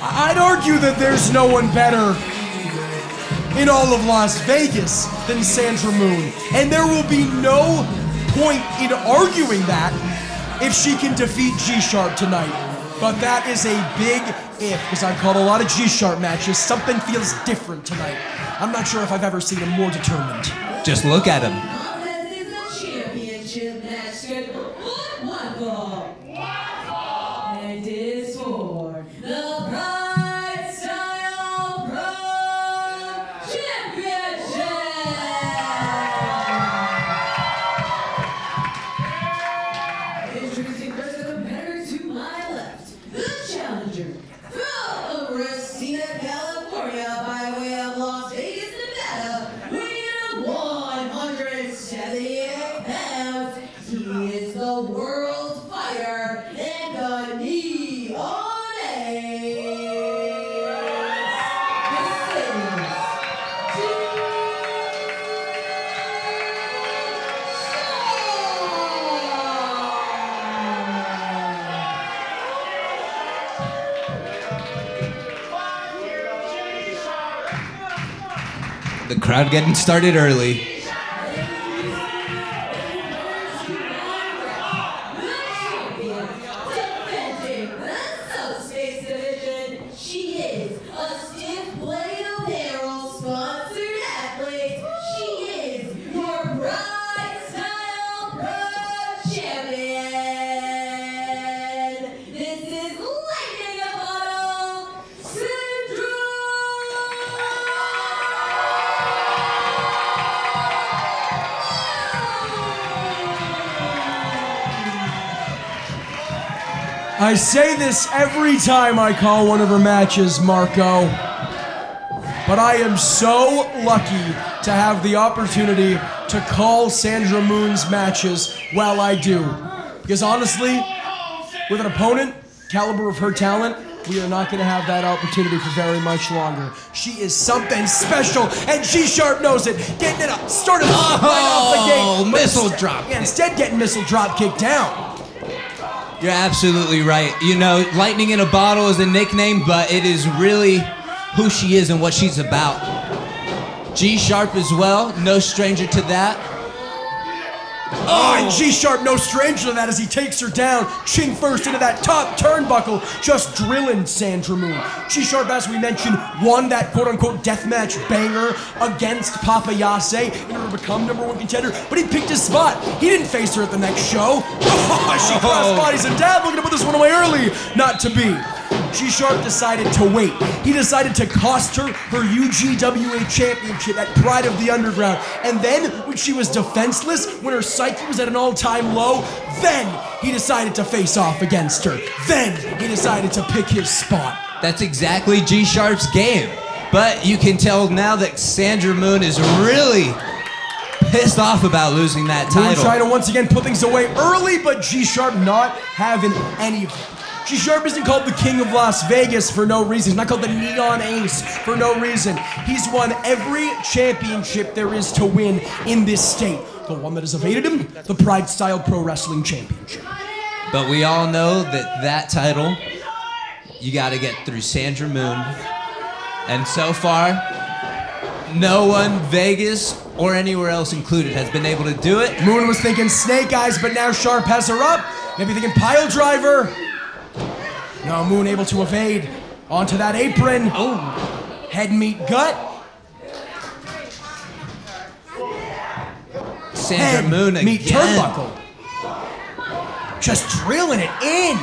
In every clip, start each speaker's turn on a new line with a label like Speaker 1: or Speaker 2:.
Speaker 1: I'd argue that there's no one better in all of Las Vegas than Sandra Moon. And there will be no point in arguing that if she can defeat G-Sharp tonight. But that is a big if, because I've called a lot of G-Sharp matches. Something feels different tonight. I'm not sure if I've ever seen him more determined.
Speaker 2: Just look at him.
Speaker 3: Championship match scheduled wonderful. And it is for the PrideStyle Pro Championship. Introducing first the competitor to my left, the challenger from Reseda, California, by way of Las Vegas, Nevada, weighing 178 pounds. He is the world fighter and the knee on ace. This
Speaker 2: The crowd getting started early.
Speaker 3: defending the subspace division, she is a stiff blade of barrel sponsored athlete. She is your PrideStyle Pro Champion. This is Lightning a Bottle, Sandra.
Speaker 1: I say this every time I call one of her matches, Marco. But I am so lucky to have the opportunity to call Sandra Moon's matches while I do. Because honestly, with an opponent, caliber of her talent, we are not going to have that opportunity for very much longer. She is something special, and G-Sharp knows it. Getting it up, started right off the gate.
Speaker 2: Missile drop.
Speaker 1: Yeah, instead getting missile drop kicked down.
Speaker 2: You're absolutely right. You know, lightning in a bottle is a nickname, but it is really who she is and what she's about. G-Sharp as well, no stranger to that.
Speaker 1: Oh, and G-Sharp no stranger to that as he takes her down, chin first into that top turnbuckle, just drilling Sandra Moon. G-Sharp, as we mentioned, won that quote-unquote deathmatch banger against Papa Yase in order to become #1 contender, but he picked his spot. He didn't face her at the next show. She crossed bodies and dad, looking to put this one away early. Not to be. G-Sharp decided to wait. He decided to cost her her UGWA championship at Pride of the Underground. And then, when she was defenseless, when her psyche was at an all-time low, then he decided to face off against her. Then he decided to pick his spot.
Speaker 2: That's exactly G-Sharp's game. But you can tell now that Sandra Moon is really pissed off about losing that
Speaker 1: Moon
Speaker 2: title.
Speaker 1: trying to once again put things away early, but G-Sharp not having any of it. G-Sharp isn't called the King of Las Vegas for no reason. He's not called the Neon Ace for no reason. He's won every championship there is to win in this state. The one that has evaded him, the PrideStyle Pro Wrestling Championship.
Speaker 2: But we all know that that title, you got to get through Sandra Moon. And so far, no one, Vegas or anywhere else included, has been able to do it.
Speaker 1: Moon was thinking Snake Eyes, but now Sharp has her up. Maybe thinking Pile Driver. No, Moon able to evade. Onto that apron. Oh, head meet gut.
Speaker 2: Sandra
Speaker 1: Head
Speaker 2: Moon again.
Speaker 1: meet turnbuckle. Just drilling it in.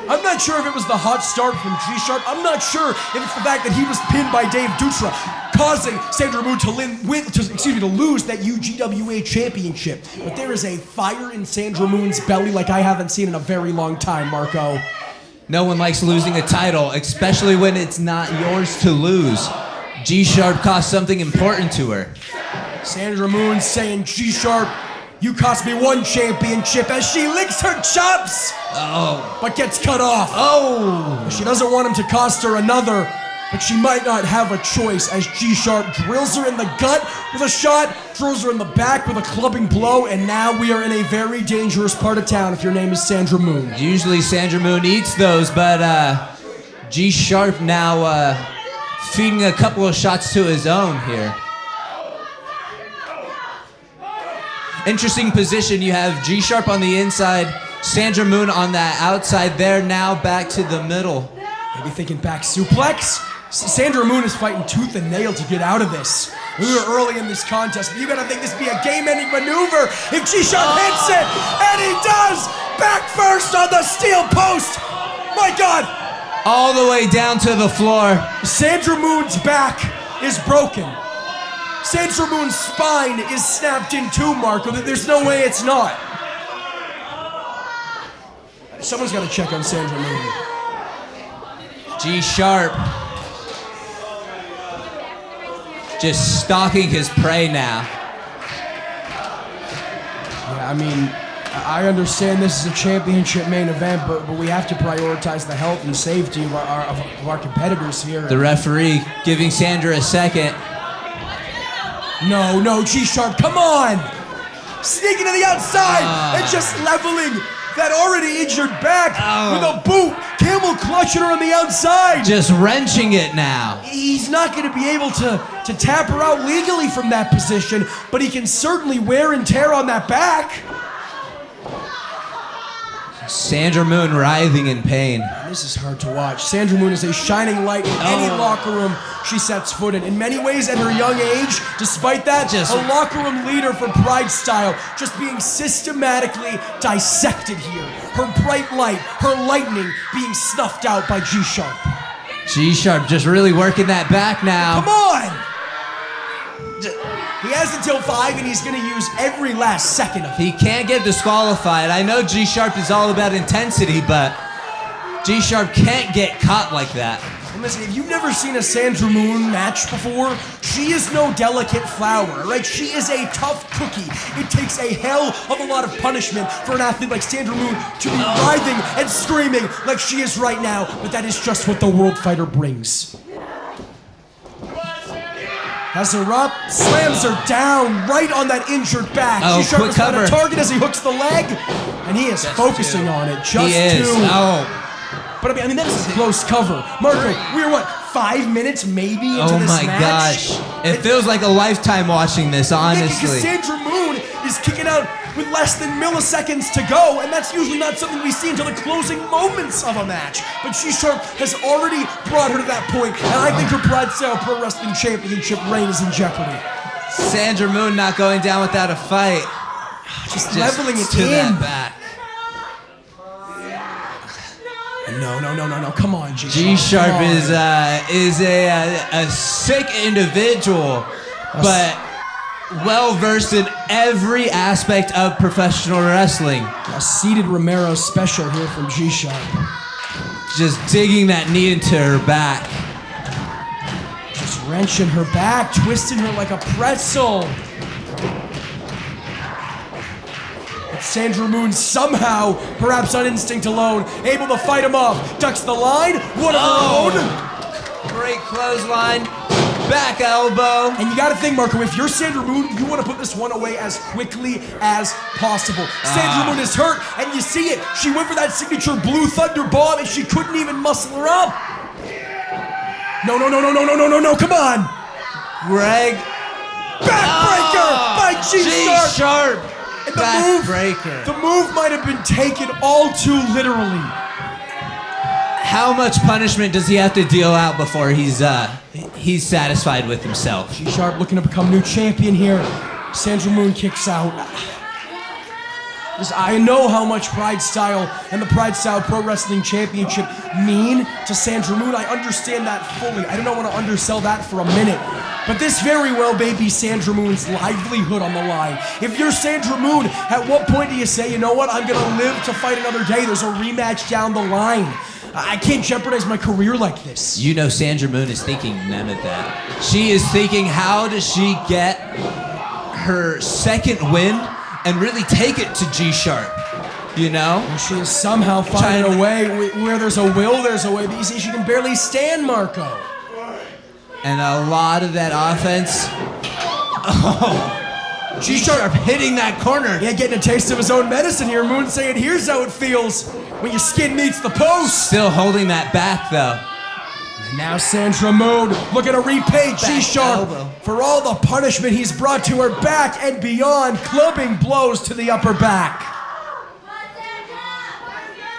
Speaker 1: I'm not sure if it was the hot start from G-Sharp. I'm not sure if it's the fact that he was pinned by Dave Dutra, causing Sandra Moon to lose that UGWA championship. But there is a fire in Sandra Moon's belly like I haven't seen in a very long time, Marco.
Speaker 2: No one likes losing a title, especially when it's not yours to lose. G-Sharp cost something important to her.
Speaker 1: Sandra Moon saying, G-Sharp, you cost me one championship, as she licks her chops. But gets cut off. She doesn't want him to cost her another, but she might not have a choice as G-Sharp drills her in the gut with a shot, throws her in the back with a clubbing blow, and now we are in a very dangerous part of town if your name is Sandra Moon.
Speaker 2: Usually Sandra Moon eats those, but G-Sharp now feeding a couple of shots to his own here. Interesting position. You have G-Sharp on the inside, Sandra Moon on that outside there, now back to the middle.
Speaker 1: Maybe thinking back suplex. Sandra Moon is fighting tooth and nail to get out of this. We were early in this contest, but you gotta think this would be a game-ending maneuver if G-Sharp hits it, and he does! Back first on the steel post! My God!
Speaker 2: All the way down to the floor.
Speaker 1: Sandra Moon's back is broken. Sandra Moon's spine is snapped in two, Marco. There's no way it's not. Someone's gotta check on Sandra Moon.
Speaker 2: G-Sharp just stalking his prey now.
Speaker 1: Yeah, I mean, I understand this is a championship main event, but we have to prioritize the health and safety of our competitors here.
Speaker 2: The referee giving Sandra a second.
Speaker 1: No, G-Sharp, come on! Sneaking to the outside and just leveling that already injured back with a boot. Camel clutching her on the outside.
Speaker 2: Just wrenching it now.
Speaker 1: He's not going to be able to tap her out legally from that position, but he can certainly wear and tear on that back.
Speaker 2: Sandra Moon writhing in pain.
Speaker 1: This is hard to watch. Sandra Moon is a shining light in any locker room she sets foot in. In many ways, at her young age, despite that, a locker room leader for PrideStyle, just being systematically dissected here. Her bright light, her lightning being snuffed out by G-Sharp.
Speaker 2: G-Sharp just really working that back now.
Speaker 1: Come on! He has until 5, and he's going to use every last second of it.
Speaker 2: He can't get disqualified. I know G-Sharp is all about intensity, but G-Sharp can't get caught like that.
Speaker 1: And listen, if you've never seen a Sandra Moon match before, she is no delicate flower, right? She is a tough cookie. It takes a hell of a lot of punishment for an athlete like Sandra Moon to be writhing and screaming like she is right now, but that is just what the World Fighter brings. Has her up, slams her down right on that injured back. G-Sharp is on a target as he hooks the leg, and he is focusing on it. Just two. But I mean, that is a close cover. Marco, we're what, 5 minutes maybe into this match?
Speaker 2: Oh my gosh. It feels like a lifetime watching this, honestly.
Speaker 1: Because Sandra Moon is kicking out with less than milliseconds to go, and that's usually not something we see until the closing moments of a match. But G-Sharp has already brought her to that point, and I think her PrideStyle Pro Wrestling Championship reign is in jeopardy.
Speaker 2: Sandra Moon not going down without a fight.
Speaker 1: Just leveling it
Speaker 2: to
Speaker 1: in.
Speaker 2: That back.
Speaker 1: No, come on, G-Sharp.
Speaker 2: G-Sharp is a sick individual, but well-versed in every aspect of professional wrestling.
Speaker 1: A seated Romero special here from G-Sharp.
Speaker 2: Just digging that knee into her back.
Speaker 1: Just wrenching her back, twisting her like a pretzel. Sandra Moon somehow, perhaps on instinct alone, able to fight him off. Ducks the line, one of her own.
Speaker 2: Great clothesline, back elbow.
Speaker 1: And you gotta think, Marco, if you're Sandra Moon, you wanna put this one away as quickly as possible. Sandra Moon is hurt, and you see it. She went for that signature Blue Thunder bomb, and she couldn't even muscle her up. No, come on.
Speaker 2: Greg.
Speaker 1: Backbreaker by G-Sharp.
Speaker 2: G-Sharp.
Speaker 1: And the move might have been taken all too literally.
Speaker 2: How much punishment does he have to deal out before he's satisfied with himself?
Speaker 1: G-Sharp looking to become new champion here. Sandra Moon kicks out. I know how much PrideStyle and the PrideStyle Pro Wrestling Championship mean to Sandra Moon. I understand that fully. I don't want to undersell that for a minute. But this very well may be Sandra Moon's livelihood on the line. If you're Sandra Moon, at what point do you say, you know what, I'm going to live to fight another day? There's a rematch down the line. I can't jeopardize my career like this.
Speaker 2: You know Sandra Moon is thinking none of that. She is thinking, how does she get her second win and really take it to G-Sharp? You know?
Speaker 1: And she is somehow finding a way. Where there's a will, there's a way. But you see, she can barely stand, Marco.
Speaker 2: And a lot of that offense. G-Sharp hitting that corner.
Speaker 1: Yeah, getting a taste of his own medicine here. Moon saying, here's how it feels when your skin meets the post.
Speaker 2: Still holding that back, though.
Speaker 1: And now Sandra Moon looking to repay G-Sharp
Speaker 2: elbow.
Speaker 1: for all the punishment he's brought to her back and beyond, clubbing blows to the upper back.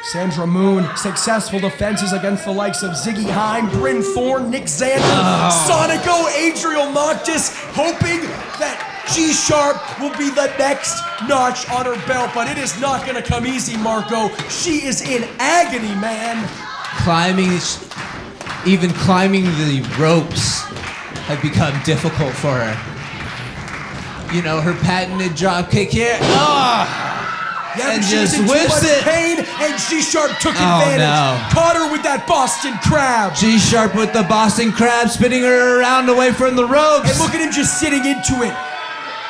Speaker 1: Sandra Moon, successful defenses against the likes of Ziggy Heim, Bryn Thorne, Nick Xander, Sonico, Adriel Noctis, hoping that G-Sharp will be the next notch on her belt, but it is not gonna come easy, Marco. She is in agony, man.
Speaker 2: Even climbing the ropes have become difficult for her. You know, her patented drop kick here.
Speaker 1: Yeah,
Speaker 2: And
Speaker 1: but she was
Speaker 2: just
Speaker 1: in too
Speaker 2: whips
Speaker 1: much
Speaker 2: it.
Speaker 1: pain, and G-Sharp took advantage.
Speaker 2: no.
Speaker 1: Caught her with that Boston Crab.
Speaker 2: G-Sharp with the Boston Crab, spinning her around away from the ropes.
Speaker 1: And look at him just sitting into it.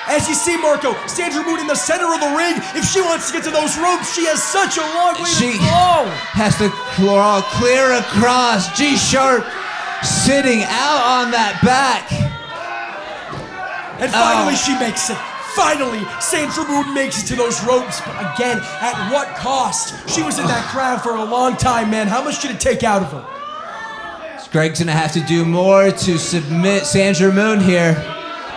Speaker 1: As you see, Marco, Sandra Moon in the center of the ring. If she wants to get to those ropes, she has such a long way
Speaker 2: She
Speaker 1: to go.
Speaker 2: has to crawl clear across. G-Sharp sitting out on that back.
Speaker 1: And finally, she makes it. Finally, Sandra Moon makes it to those ropes. But again, at what cost? She was in that crowd for a long time, man. How much did it take out of her?
Speaker 2: Greg's gonna have to do more to submit Sandra Moon here.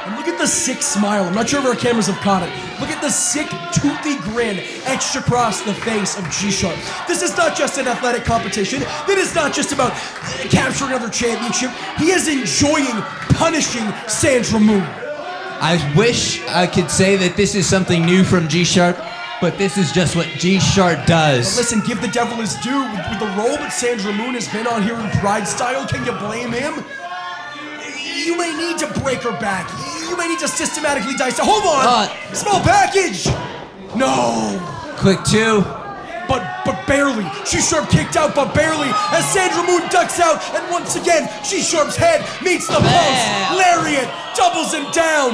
Speaker 1: And look at the sick smile. I'm not sure if our cameras have caught it. Look at the sick, toothy grin etched across the face of G-Sharp. This is not just an athletic competition. It is not just about capturing another championship. He is enjoying punishing Sandra Moon.
Speaker 2: I wish I could say that this is something new from G-Sharp, but this is just what G-Sharp does.
Speaker 1: Listen, give the devil his due. With the role that Sandra Moon has been on here in PrideStyle, can you blame him? You may need to break her back. You may need to systematically dissect. Hold on! Small package! No!
Speaker 2: Quick two.
Speaker 1: But barely. G-Sharp kicked out, but barely. As Sandra Moon ducks out, and once again, G-Sharp's head meets the post. Lariat doubles him down.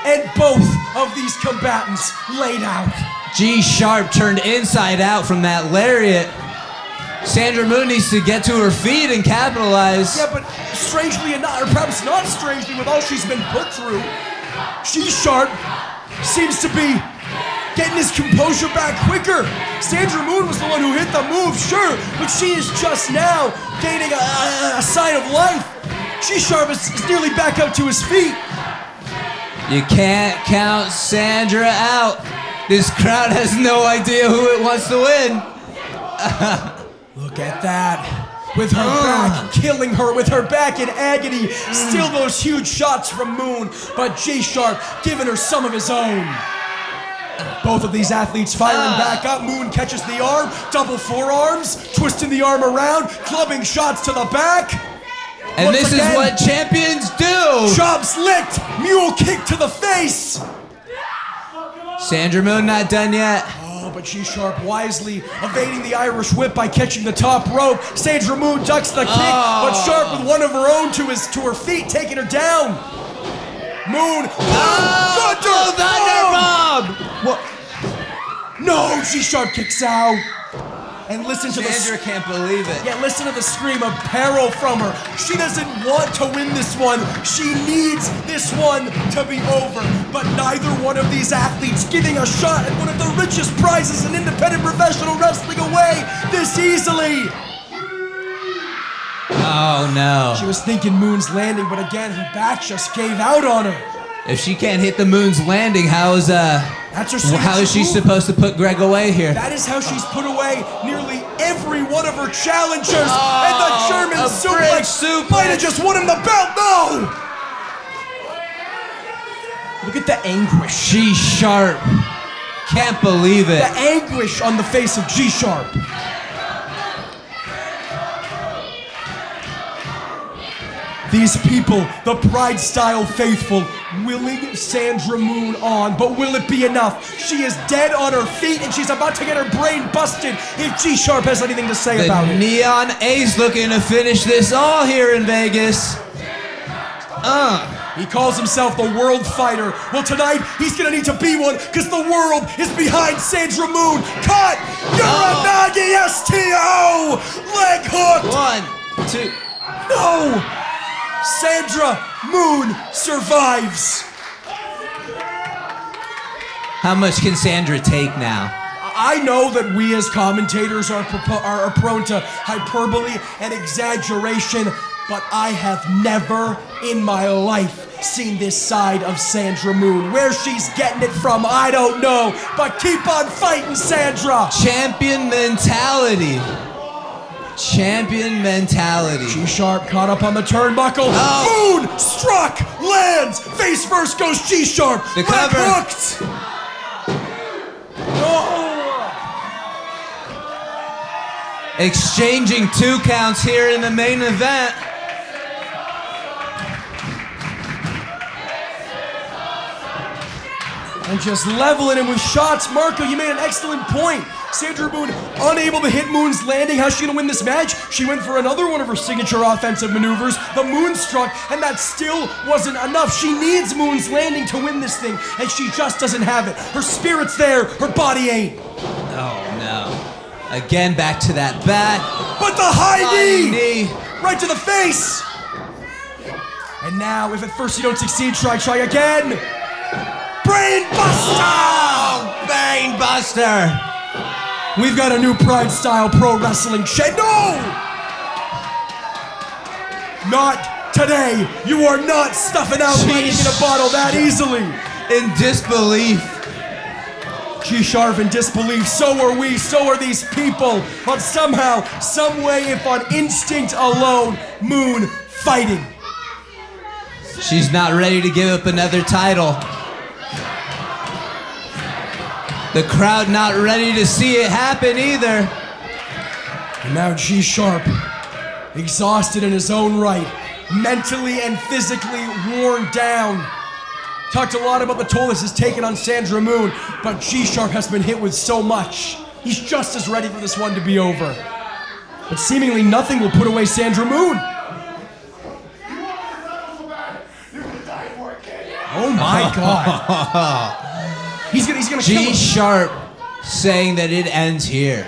Speaker 1: And both of these combatants laid out.
Speaker 2: G-Sharp turned inside out from that lariat. Sandra Moon needs to get to her feet and capitalize.
Speaker 1: Yeah, but strangely enough, or perhaps not strangely, with all she's been put through, G-Sharp seems to be getting his composure back quicker. Sandra Moon was the one who hit the move, sure, but she is just now gaining a sign of life. G-Sharp is nearly back up to his feet.
Speaker 2: You can't count Sandra out. This crowd has no idea who it wants to win.
Speaker 1: Look at that. With her back, killing her, with her back in agony. Still those huge shots from Moon, but G-Sharp giving her some of his own. Both of these athletes firing back up. Moon catches the arm, double forearms, twisting the arm around, clubbing shots to the back.
Speaker 2: And
Speaker 1: Once
Speaker 2: this
Speaker 1: again,
Speaker 2: is what champions do.
Speaker 1: chops licked, mule kick to the face.
Speaker 2: Sandra Moon not done yet.
Speaker 1: Oh, but G-Sharp wisely evading the Irish whip by catching the top rope. Sandra Moon ducks the kick, but Sharp with one of her own to her feet, taking her down. Moon, Thunder
Speaker 2: Bomb!
Speaker 1: What? No, G-Sharp kicks out. And listen to
Speaker 2: Sandra can't believe it.
Speaker 1: Yeah, listen to the scream of peril from her. She doesn't want to win this one. She needs this one to be over. But neither one of these athletes giving a shot at one of the richest prizes in independent professional wrestling away this easily.
Speaker 2: Oh no.
Speaker 1: She was thinking Moon's landing, but again, her back just gave out on her.
Speaker 2: If she can't hit the Moon's landing, how is she
Speaker 1: move.
Speaker 2: supposed to put Greg away here?
Speaker 1: That is how she's put away nearly every one of her challengers. And the German
Speaker 2: a
Speaker 1: suplex
Speaker 2: bridge suplex.
Speaker 1: might have just won him the belt. No! Look at the anguish.
Speaker 2: G-Sharp. Can't believe it.
Speaker 1: The anguish on the face of G-Sharp. These people, the PrideStyle faithful, willing Sandra Moon on, but will it be enough? She is dead on her feet and she's about to get her brain busted if G-Sharp has anything to say about
Speaker 2: The
Speaker 1: it.
Speaker 2: Neon Ace looking to finish this all here in Vegas.
Speaker 1: He calls himself the World Fighter. Well, tonight, he's gonna need to be one because the world is behind Sandra Moon. Cut! Uranagi STO! Leg hooked!
Speaker 2: 1, 2.
Speaker 1: No! Sandra Moon survives.
Speaker 2: How much can Sandra take now?
Speaker 1: I know that we as commentators are prone to hyperbole and exaggeration, but I have never in my life seen this side of Sandra Moon. Where she's getting it from, I don't know, but keep on fighting, Sandra!
Speaker 2: Champion mentality. Champion mentality.
Speaker 1: G-Sharp caught up on the turnbuckle.
Speaker 2: Oh.
Speaker 1: Moon struck, lands, face first goes G-Sharp.
Speaker 2: The
Speaker 1: Back
Speaker 2: cover.
Speaker 1: hooked. Oh.
Speaker 2: Exchanging 2 counts here in the main event.
Speaker 1: And just leveling him with shots. Marco, you made an excellent point. Sandra Moon unable to hit Moon's landing. How's she gonna win this match? She went for another one of her signature offensive maneuvers, the Moonstruck, and that still wasn't enough. She needs Moon's landing to win this thing, and she just doesn't have it. Her spirit's there, her body ain't.
Speaker 2: Oh no. Again, back to that back.
Speaker 1: But the high
Speaker 2: knee.
Speaker 1: right to the face. And now, if at first you don't succeed, try again. Brain Buster!
Speaker 2: Oh, Brain Buster!
Speaker 1: We've got a new PrideStyle pro wrestling champ. No! Not today. You are not stuffing out lightning in a bottle that easily.
Speaker 2: In disbelief.
Speaker 1: G-Sharp in disbelief. So are we. So are these people. But somehow, some way, if on instinct alone, Moon fighting.
Speaker 2: She's not ready to give up another title. The crowd not ready to see it happen either.
Speaker 1: And now G-Sharp, exhausted in his own right, mentally and physically worn down. Talked a lot about the toll this has taken on Sandra Moon, but G-Sharp has been hit with so much. He's just as ready for this one to be over. But seemingly nothing will put away Sandra Moon. Oh my God. He's gonna kill him.
Speaker 2: G-Sharp saying that it ends here.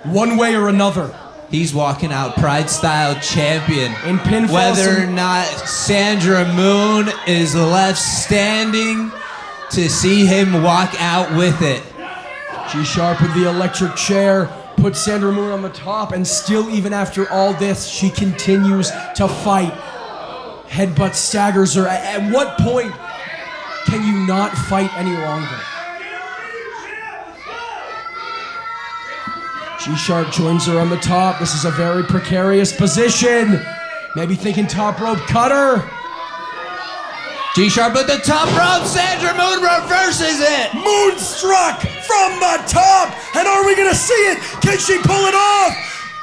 Speaker 1: One way or another.
Speaker 2: He's walking out PrideStyle champion.
Speaker 1: In pinfall.
Speaker 2: Whether or not Sandra Moon is left standing to see him walk out with it.
Speaker 1: G-Sharp with the electric chair puts Sandra Moon on the top, and still, even after all this, she continues to fight. Headbutt staggers her. At what point can you not fight any longer? G-Sharp joins her on the top. This is a very precarious position. Maybe thinking top rope cutter.
Speaker 2: G-Sharp at the top rope. Sandra Moon reverses it.
Speaker 1: Moonstruck from the top. And are we gonna see it? Can she pull it off?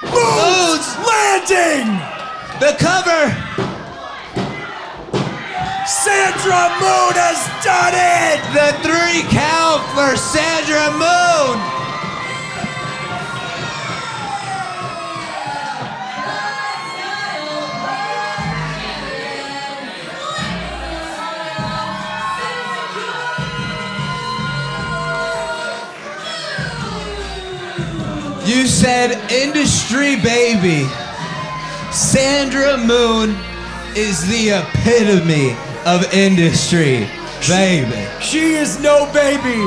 Speaker 1: Moon's landing.
Speaker 2: The cover.
Speaker 1: Sandra Moon has done it.
Speaker 2: The 3 count for Sandra Moon. You said industry baby. Sandra Moon is the epitome of industry, baby.
Speaker 1: She is no baby.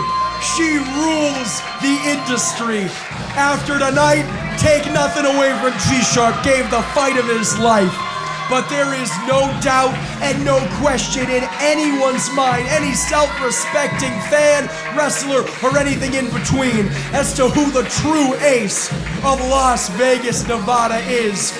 Speaker 1: She rules the industry. After tonight, take nothing away from G-Sharp. Gave the fight of his life. But there is no doubt and no question in anyone's mind, any self-respecting fan, wrestler, or anything in between, as to who the true ace of Las Vegas, Nevada is.